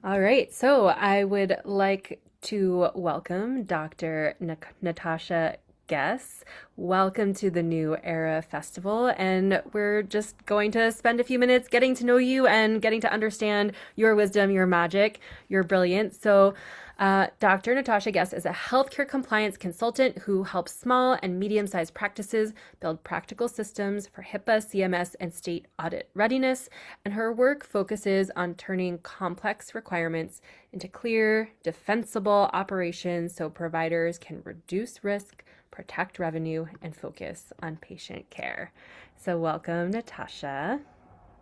All right, so I would like to welcome Dr. Natasha Guess. Welcome to the New Era Festival, and we're just going to spend a few minutes getting to know you and getting to understand your wisdom, your magic, your brilliance. Dr. Natasha Guest is a healthcare compliance consultant who helps small and medium sized practices build practical systems for HIPAA, CMS, and state audit readiness. And her work focuses on turning complex requirements into clear, defensible operations so providers can reduce risk, protect revenue, and focus on patient care. So, welcome, Natasha.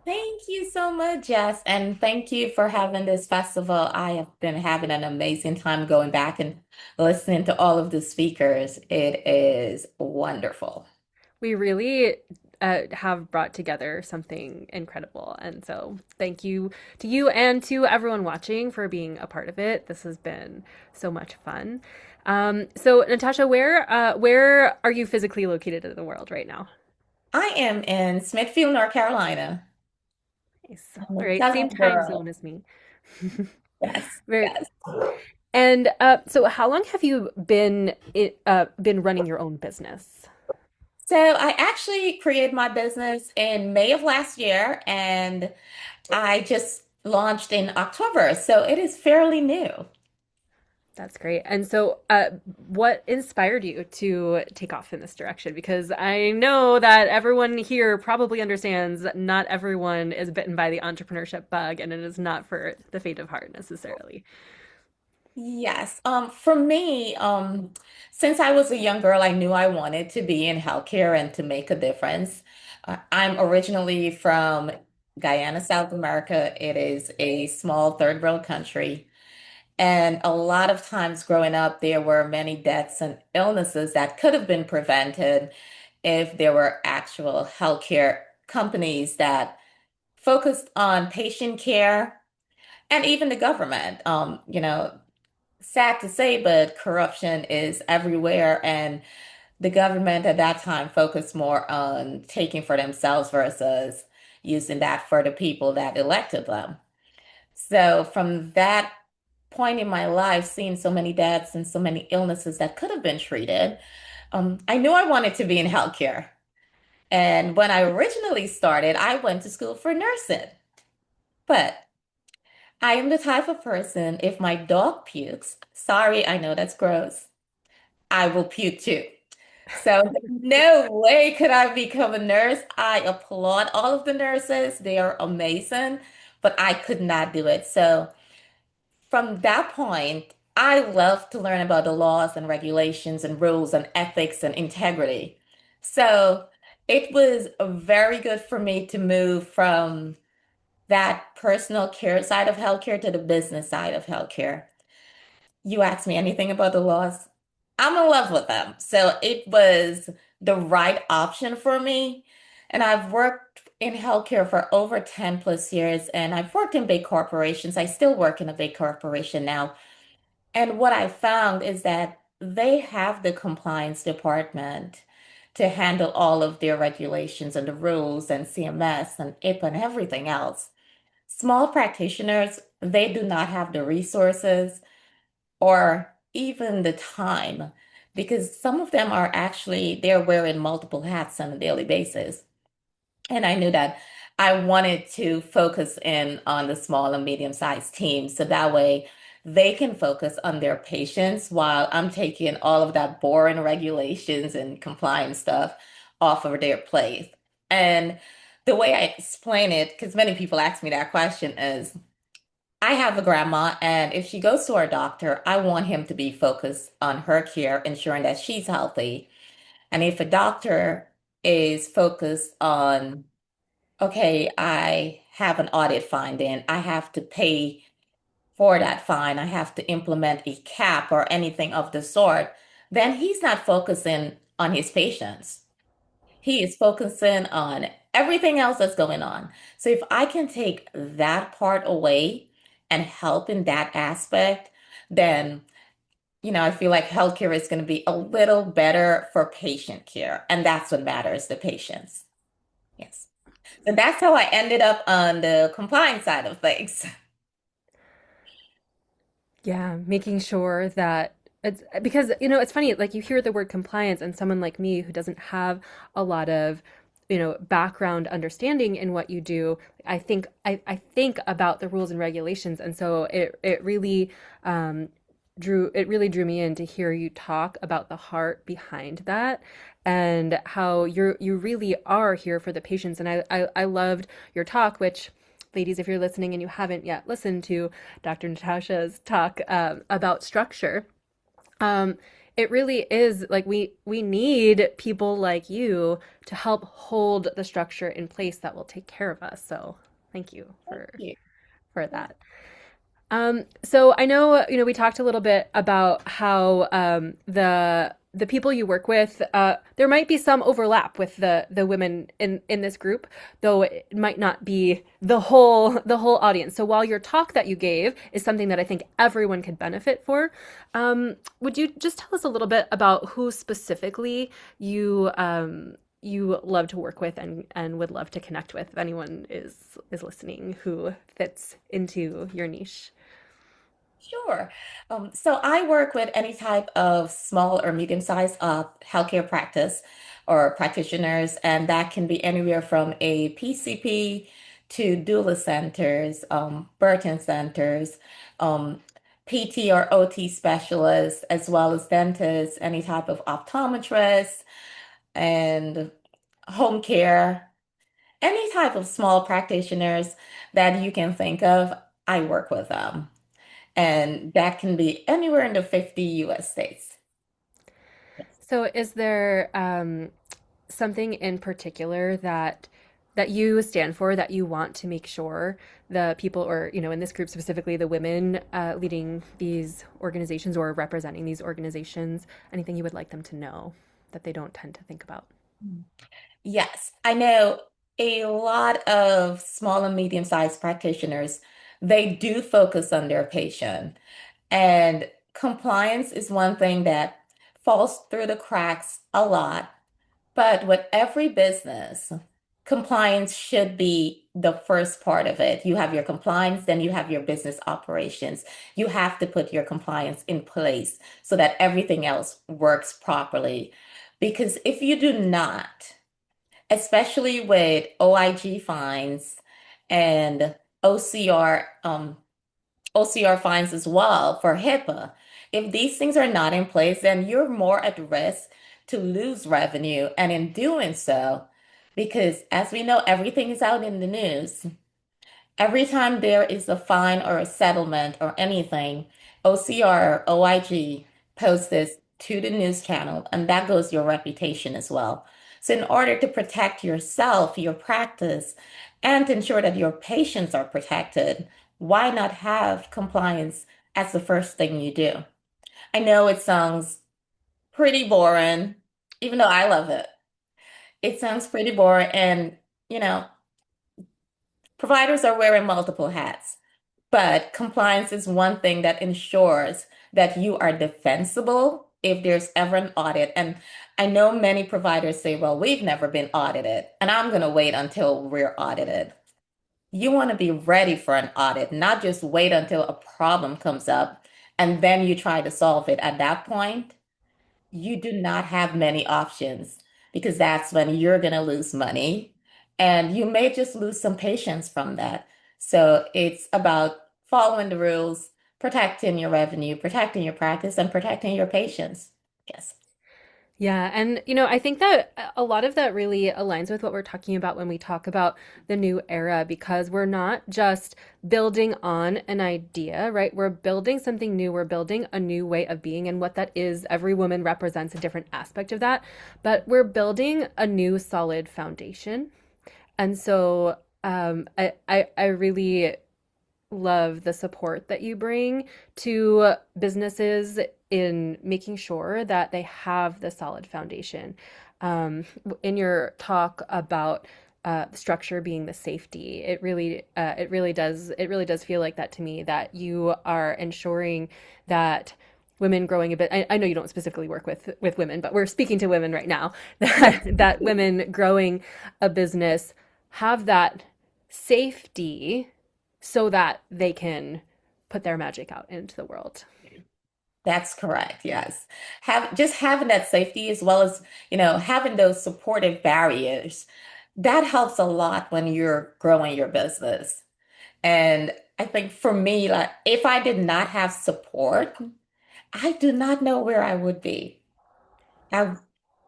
Thank you so much, Jess, and thank you for having this festival. I have been having an amazing time going back and listening to all of the speakers. It is wonderful. We really have brought together something incredible. And so, thank you to you and to everyone watching for being a part of it. This has been so much fun. So, Natasha, where are you physically located in the world right now? I am in Smithfield, North Carolina. Nice. I'm All a right, same Southern time girl. zone as me. Yes, Very yes. cool. And so, how long have you been running your own business? So I actually created my business in May of last year, and I just launched in October. So it is fairly new. That's great. And so, what inspired you to take off in this direction? Because I know that everyone here probably understands that not everyone is bitten by the entrepreneurship bug, and it is not for the faint of heart necessarily. Yes. For me, since I was a young girl, I knew I wanted to be in healthcare and to make a difference. I'm originally from Guyana, South America. It is a small third world country. And a lot of times growing up, there were many deaths and illnesses that could have been prevented if there were actual healthcare companies that focused on patient care and even the government. Sad to say, but corruption is everywhere, and the government at that time focused more on taking for themselves versus using that for the people that elected them. So, from that point in my life, seeing so many deaths and so many illnesses that could have been treated, I knew I wanted to be in healthcare. And when I originally started, I went to school for nursing. But I am the type of person, if my dog pukes, sorry, I know that's gross. I will puke too. So no way could I become a nurse. I applaud all of the nurses. They are amazing, but I could not do it. So from that point, I love to learn about the laws and regulations and rules and ethics and integrity. So it was very good for me to move from that personal care side of healthcare to the business side of healthcare. You asked me anything about the laws, I'm in love with them. So it was the right option for me. And I've worked in healthcare for over 10 plus years, and I've worked in big corporations. I still work in a big corporation now. And what I found is that they have the compliance department to handle all of their regulations and the rules and CMS and IPA and everything else. Small practitioners, they do not have the resources or even the time because some of them are actually they're wearing multiple hats on a daily basis. And I knew that I wanted to focus in on the small and medium-sized teams so that way they can focus on their patients while I'm taking all of that boring regulations and compliance stuff off of their plate. And the way I explain it, because many people ask me that question, is I have a grandma, and if she goes to her doctor, I want him to be focused on her care, ensuring that she's healthy. And if a doctor is focused on, okay, I have an audit finding, I have to pay for that fine, I have to implement a cap or anything of the sort, then he's not focusing on his patients. He is focusing on everything else that's going on. So if I can take that part away and help in that aspect, then, I feel like healthcare is going to be a little better for patient care. And that's what matters, the patients. Yes. So that's how I ended up on the compliance side of things. Yeah, making sure that it's because, it's funny, like you hear the word compliance and someone like me who doesn't have a lot of, background understanding in what you do, I think about the rules and regulations. And so um it really drew me in to hear you talk about the heart behind that and how you really are here for the patients. And I loved your talk, which ladies, if you're listening and you haven't yet listened to Dr. Natasha's talk about structure, um, it really is like we need people like you to help hold the structure in place that will take care of us. So thank you Thank you. for that. So I know, we talked a little bit about how the people you work with, there might be some overlap with the women in this group, though it might not be the whole audience. So while your talk that you gave is something that I think everyone could benefit for, would you just tell us a little bit about who specifically you love to work with and would love to connect with if anyone is listening who fits into your niche? Sure. So I work with any type of small or medium-sized healthcare practice or practitioners, and that can be anywhere from a PCP to doula centers, Burton centers, um, PT or OT specialists, as well as dentists, any type of optometrists, and home care, any type of small practitioners that you can think of, I work with them. And that can be anywhere in the 50 US states. So is there something in particular that you stand for that you want to make sure the people or in this group specifically the women leading these organizations or representing these organizations, anything you would like them to know that they don't tend to think about? Yes, I know a lot of small and medium-sized practitioners, they do focus on their patient. And compliance is one thing that falls through the cracks a lot. But with every business, compliance should be the first part of it. You have your compliance, then you have your business operations. You have to put your compliance in place so that everything else works properly. Because if you do not, especially with OIG fines and OCR, OCR fines as well for HIPAA. If these things are not in place, then you're more at risk to lose revenue. And in doing so, because as we know, everything is out in the news. Every time there is a fine or a settlement or anything, OCR or OIG posts this to the news channel, and that goes your reputation as well. So, in order to protect yourself, your practice, and to ensure that your patients are protected, why not have compliance as the first thing you do? I know it sounds pretty boring, even though I love it. It sounds pretty boring, and you know, providers are wearing multiple hats. But compliance is one thing that ensures that you are defensible if there's ever an audit. And I know many providers say, well, we've never been audited, and I'm going to wait until we're audited. You want to be ready for an audit, not just wait until a problem comes up and then you try to solve it. At that point, you do not have many options because that's when you're going to lose money and you may just lose some patients from that. So it's about following the rules, protecting your revenue, protecting your practice, and protecting your patients. Yes. Yeah, and I think that a lot of that really aligns with what we're talking about when we talk about the new era, because we're not just building on an idea, right? We're building something new. We're building a new way of being, and what that is, every woman represents a different aspect of that, but we're building a new solid foundation. And so I really love the support that you bring to businesses in making sure that they have the solid foundation. In your talk about the structure being the safety, it really does feel like that to me. That you are ensuring that women growing a bit. I know you don't specifically work with women, but we're speaking to women right now. That women growing a business have that safety so that they can put their magic out into the world. That's correct. Yes. Having that safety as well as, having those supportive barriers, that helps a lot when you're growing your business. And I think for me, like if I did not have support, I do not know where I would be. I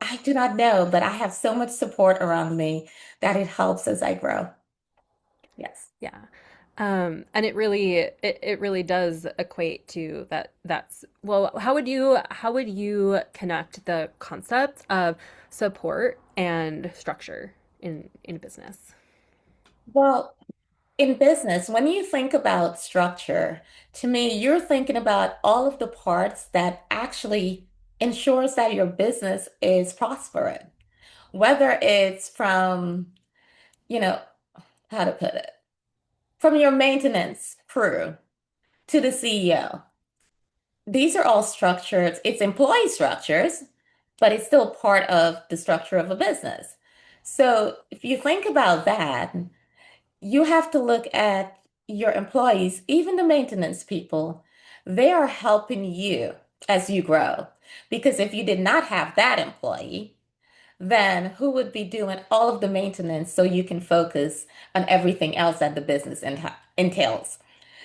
I do not know, but I have so much support around me that it helps as I grow. Yes. Yeah. And it really does equate to that that's well, how would you connect the concept of support and structure in business? Well, in business, when you think about structure, to me, you're thinking about all of the parts that actually ensures that your business is prospering. Whether it's from, you know, how to put it, from your maintenance crew to the CEO. These are all structures, it's employee structures, but it's still part of the structure of a business. So if you think about that, you have to look at your employees, even the maintenance people, they are helping you as you grow. Because if you did not have that employee, then who would be doing all of the maintenance so you can focus on everything else that the business entails?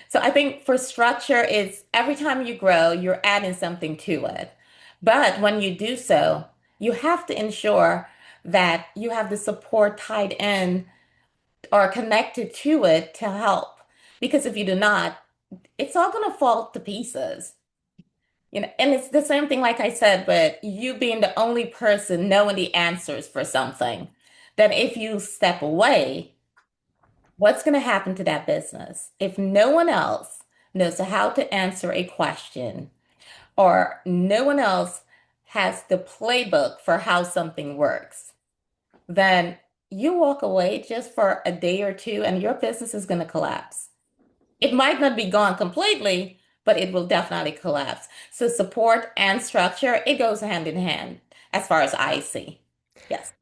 So I think for structure, it's every time you grow, you're adding something to it. But when you do so, you have to ensure that you have the support tied in or connected to it to help. Because if you do not, it's all going to fall to pieces. And it's the same thing, like I said, but you being the only person knowing the answers for something, then if you step away, what's going to happen to that business? If no one else knows how to answer a question, or no one else has the playbook for how something works, then you walk away just for a day or two and your business is going to collapse. It might not be gone completely, but it will definitely collapse. So support and structure, it goes hand in hand as far as I see. Yes.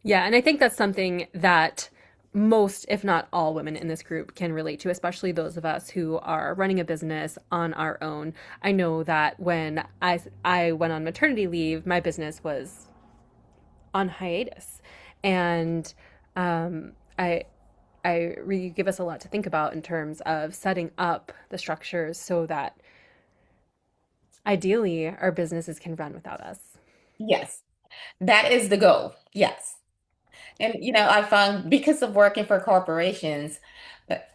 Yeah, and I think that's something that most, if not all, women in this group can relate to, especially those of us who are running a business on our own. I know that when I went on maternity leave, my business was on hiatus, and um, I I really give us a lot to think about in terms of setting up the structures so that ideally our businesses can run without us. Yes. That is the goal. Yes. And I found because of working for corporations,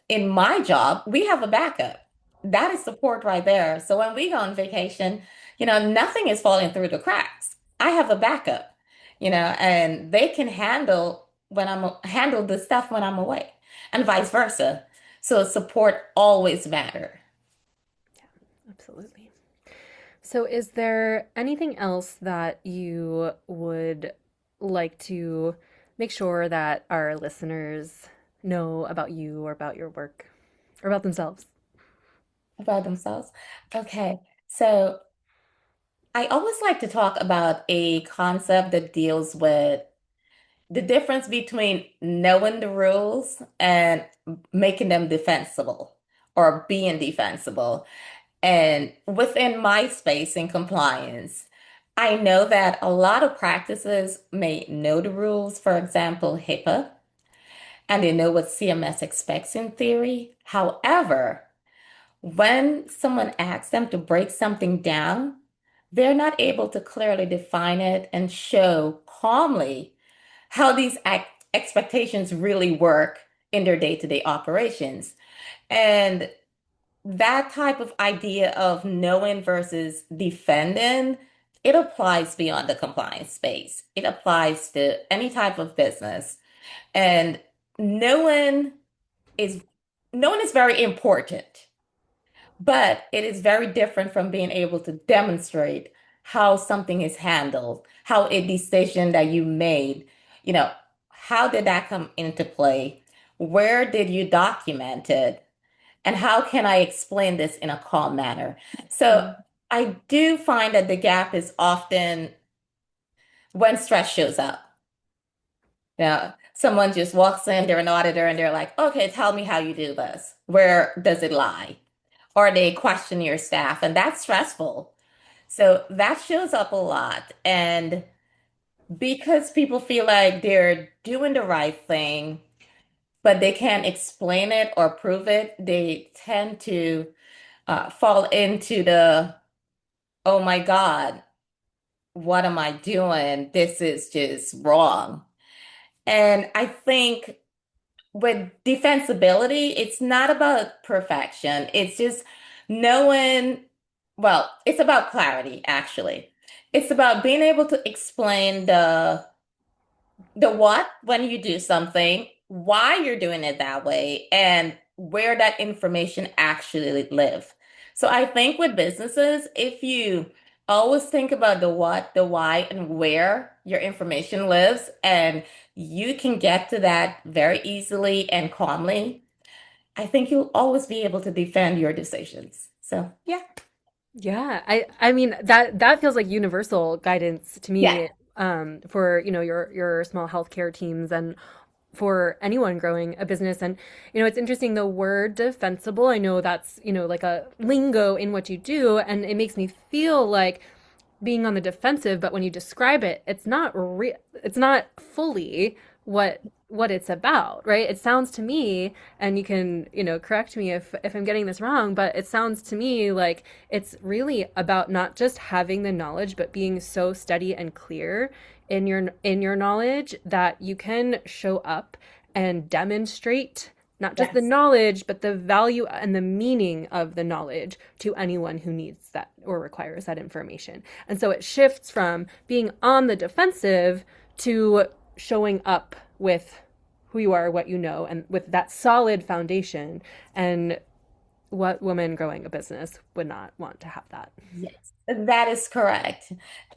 in my job, we have a backup. That is support right there. So when we go on vacation, nothing is falling through the cracks. I have a backup, and they can handle the stuff when I'm away, and vice versa. So support always matter. Absolutely. So, is there anything else that you would like to make sure that our listeners know about you or about your work or about themselves? About themselves. Okay. So I always like to talk about a concept that deals with the difference between knowing the rules and making them defensible or being defensible. And within my space in compliance, I know that a lot of practices may know the rules, for example, HIPAA, and they know what CMS expects in theory. However, when someone asks them to break something down, they're not able to clearly define it and show calmly how these expectations really work in their day-to-day operations. And that type of idea of knowing versus defending, it applies beyond the compliance space. It applies to any type of business. And knowing is knowing is very important, but it is very different from being able to demonstrate how something is handled, how a decision that you made, you know, how did that come into play? Where did you document it? And how can I explain this in a calm manner? So Mm. I do find that the gap is often when stress shows up. Now, someone just walks in, they're an auditor, and they're like, okay, tell me how you do this. Where does it lie? or they question your staff, and that's stressful. So that shows up a lot. And because people feel like they're doing the right thing, but they can't explain it or prove it, they tend to fall into the, oh my God, what am I doing? This is just wrong. And I think with defensibility, it's not about perfection. It's just knowing, well, it's about clarity, actually. It's about being able to explain the what when you do something, why you're doing it that way, and where that information actually live. So I think with businesses, if you always think about the what, the why, and where your information lives, and you can get to that very easily and calmly, I think you'll always be able to defend your decisions. So yeah. Yeah, I mean that feels like universal guidance to Yeah. me, for your small healthcare teams and for anyone growing a business. And it's interesting, the word defensible. I know that's like a lingo in what you do, and it makes me feel like being on the defensive, but when you describe it, it's not fully what it's about, right? It sounds to me, and you can, correct me if I'm getting this wrong, but it sounds to me like it's really about not just having the knowledge, but being so steady and clear in your knowledge that you can show up and demonstrate not just the Yes. knowledge, but the value and the meaning of the knowledge to anyone who needs that or requires that information. And so it shifts from being on the defensive to showing up with who you are, what you know, and with that solid foundation. And what woman growing a business would not want to have that? Yes, that is correct.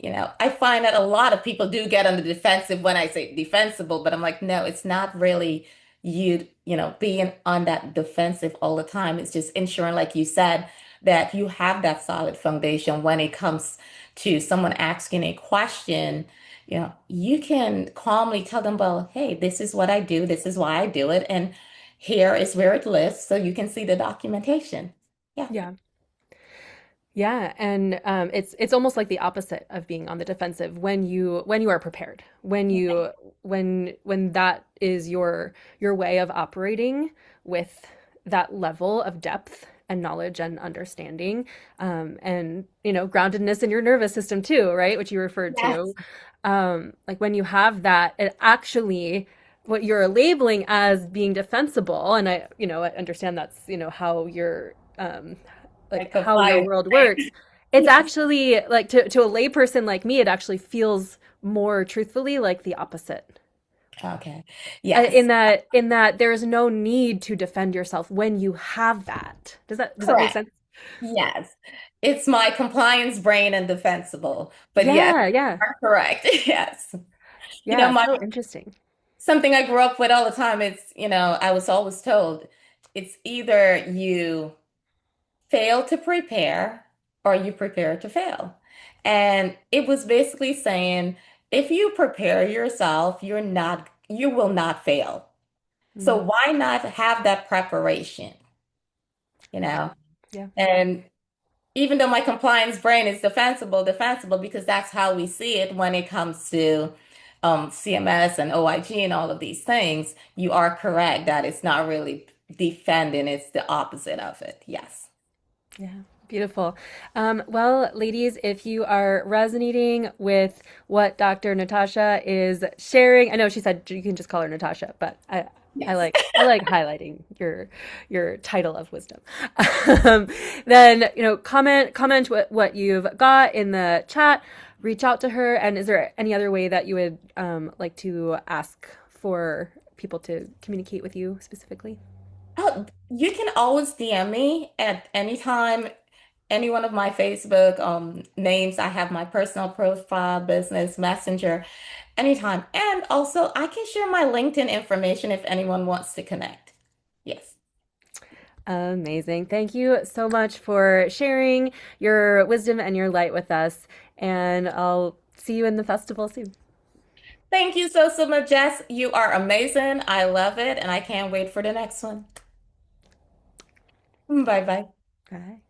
I find that a lot of people do get on the defensive when I say defensible, but I'm like, no, it's not really being on that defensive all the time. It's just ensuring, like you said, that you have that solid foundation when it comes to someone asking a question. You can calmly tell them, well, hey, this is what I do, this is why I do it, and here is where it lives, so you can see the documentation. Yeah. Yeah. Yeah, and it's almost like the opposite of being on the defensive when you are prepared, when that is your way of operating with that level of depth and knowledge and understanding, and groundedness in your nervous system too, right? Which you referred to, Yes. like when you have that, it actually what you're labeling as being defensible, and I understand that's how you're like Like how your compliance. world works. It's Yes. actually like to a layperson like me, it actually feels more truthfully like the opposite. Okay. In Yes. that there's no need to defend yourself when you have that. Does that make Correct. sense? Yes. It's my compliance brain and defensible. But yes, Yeah, yeah, you're correct. Yes. yeah. My So interesting. something I grew up with all the time, I was always told it's either you fail to prepare or you prepare to fail. And it was basically saying if you prepare yourself, you will not fail. So Mm, why not have that preparation, you yeah, know? yeah. And even though my compliance brain is defensible because that's how we see it when it comes to CMS and OIG and all of these things, you are correct that it's not really defending, it's the opposite of it. Yes. Yeah, beautiful. Well, ladies, if you are resonating with what Dr. Natasha is sharing, I know she said you can just call her Natasha, but Yes. I like highlighting your title of wisdom. Um, then comment what you've got in the chat. Reach out to her, and is there any other way that you would like to ask for people to communicate with you specifically? Oh, you can always DM me at any time, any one of my Facebook names. I have my personal profile, business messenger, anytime. And also, I can share my LinkedIn information if anyone wants to connect. Yes. Amazing. Thank you so much for sharing your wisdom and your light with us. And I'll see you in the festival soon. Thank you so much, Jess. You are amazing. I love it, and I can't wait for the next one. Bye bye. Bye.